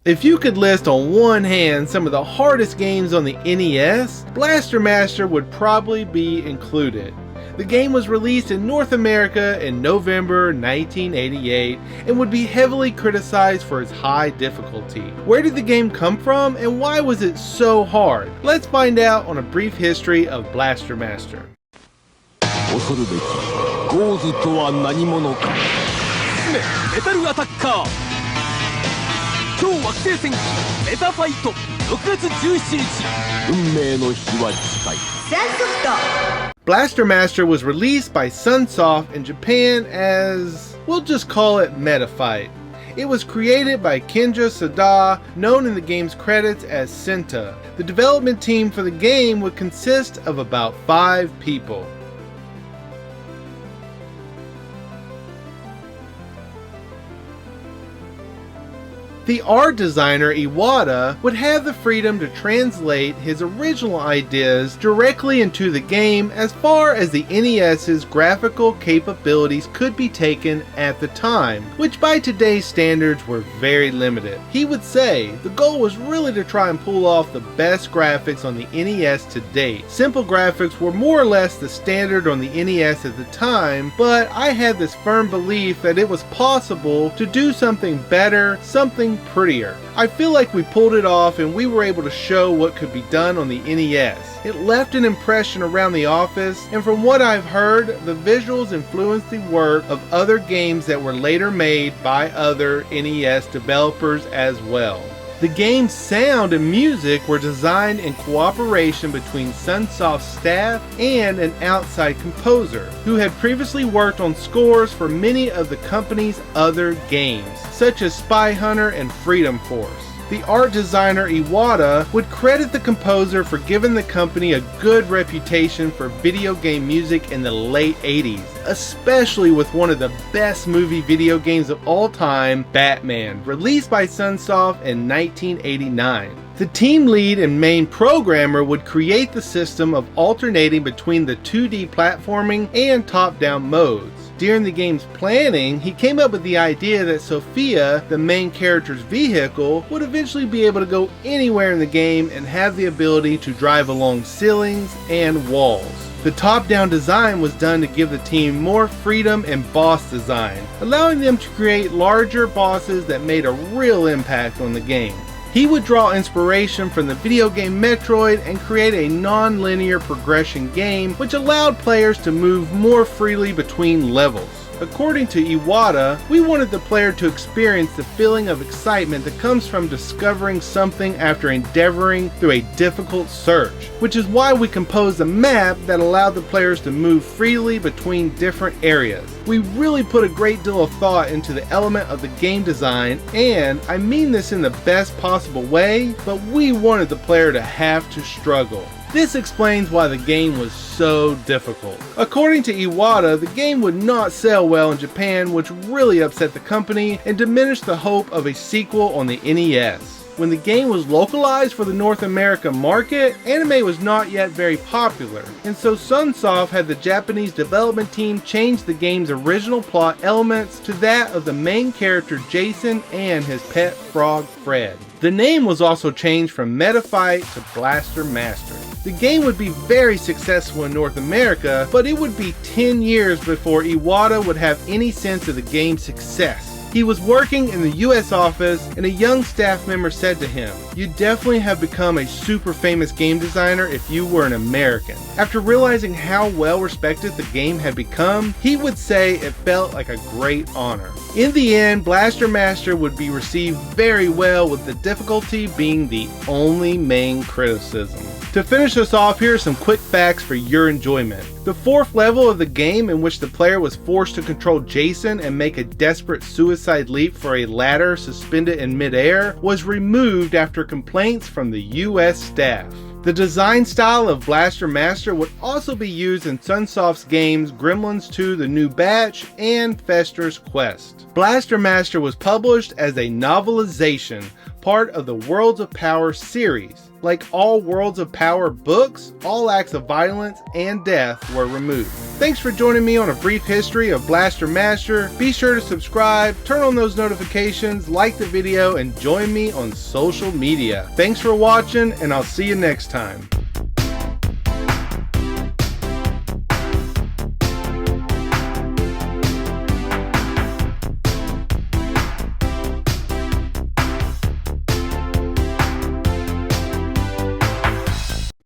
If you could list on one hand some of the hardest games on the NES, Blaster Master would probably be included. The game was released in North America in November 1988 and would be heavily criticized for its high difficulty. Where did the game come from and why was it so hard? Let's find out on a brief history of Blaster Master. 恐るべきゴーズとは何者か。メタルアタッカー。超惑星戦記メタファイト6月17日運命の日は近い。Blaster Master was released by Sunsoft in Japan as, we'll just call it Metafight. It was created by Kenja Sada, known in the game's credits as Senta. The development team for the game would consist of about 5 people. The art designer Iwata would have the freedom to translate his original ideas directly into the game as far as the NES's graphical capabilities could be taken at the time, which by today's standards were very limited. He would say the goal was really to try and pull off the best graphics on the NES to date. Simple graphics were more or less the standard on the NES at the time, but I had this firm belief that it was possible to do something better, something prettier. I feel like we pulled it off and we were able to show what could be done on the NES. It left an impression around the office, and from what I've heard, the visuals influenced the work of other games that were later made by other NES developers as well. The game's sound and music were designed in cooperation between Sunsoft's staff and an outside composer, who had previously worked on scores for many of the company's other games, such as Spy Hunter and Freedom Force. The art designer Iwata would credit the composer for giving the company a good reputation for video game music in the late 80s, especially with one of the best movie video games of all time, Batman, released by Sunsoft in 1989. The team lead and main programmer would create the system of alternating between the 2D platforming and top-down modes. During the game's planning, he came up with the idea that Sophia, the main character's vehicle, would eventually be able to go anywhere in the game and have the ability to drive along ceilings and walls. The top-down design was done to give the team more freedom in boss design, allowing them to create larger bosses that made a real impact on the game. He would draw inspiration from the video game Metroid and create a non-linear progression game which allowed players to move more freely between levels. According to Iwata, we wanted the player to experience the feeling of excitement that comes from discovering something after endeavoring through a difficult search, which is why we composed a map that allowed the players to move freely between different areas. We really put a great deal of thought into the element of the game design, and I mean this in the best possible way, but we wanted the player to have to struggle. This explains why the game was so difficult. According to Iwata, the game would not sell well in Japan, which really upset the company and diminished the hope of a sequel on the NES. When the game was localized for the North America market, anime was not yet very popular, and so Sunsoft had the Japanese development team change the game's original plot elements to that of the main character Jason and his pet frog Fred. The name was also changed from Metafight to Blaster Master. The game would be very successful in North America, but it would be 10 years before Iwata would have any sense of the game's success. He was working in the US office and a young staff member said to him, "You'd definitely have become a super famous game designer if you were an American." After realizing how well respected the game had become, he would say it felt like a great honor. In the end, Blaster Master would be received very well, with the difficulty being the only main criticism. To finish us off, here are some quick facts for your enjoyment. The 4th level of the game, in which the player was forced to control Jason and make a desperate suicide leap for a ladder suspended in midair, was removed after complaints from the US staff. The design style of Blaster Master would also be used in Sunsoft's games Gremlins 2: The New Batch and Fester's Quest. Blaster Master was published as a novelization, part of the Worlds of Power series. Like all Worlds of Power books, all acts of violence and death were removed. Thanks for joining me on a brief history of Blaster Master. Be sure to subscribe, turn on those notifications, like the video, and join me on social media. Thanks for watching, and I'll see you next time.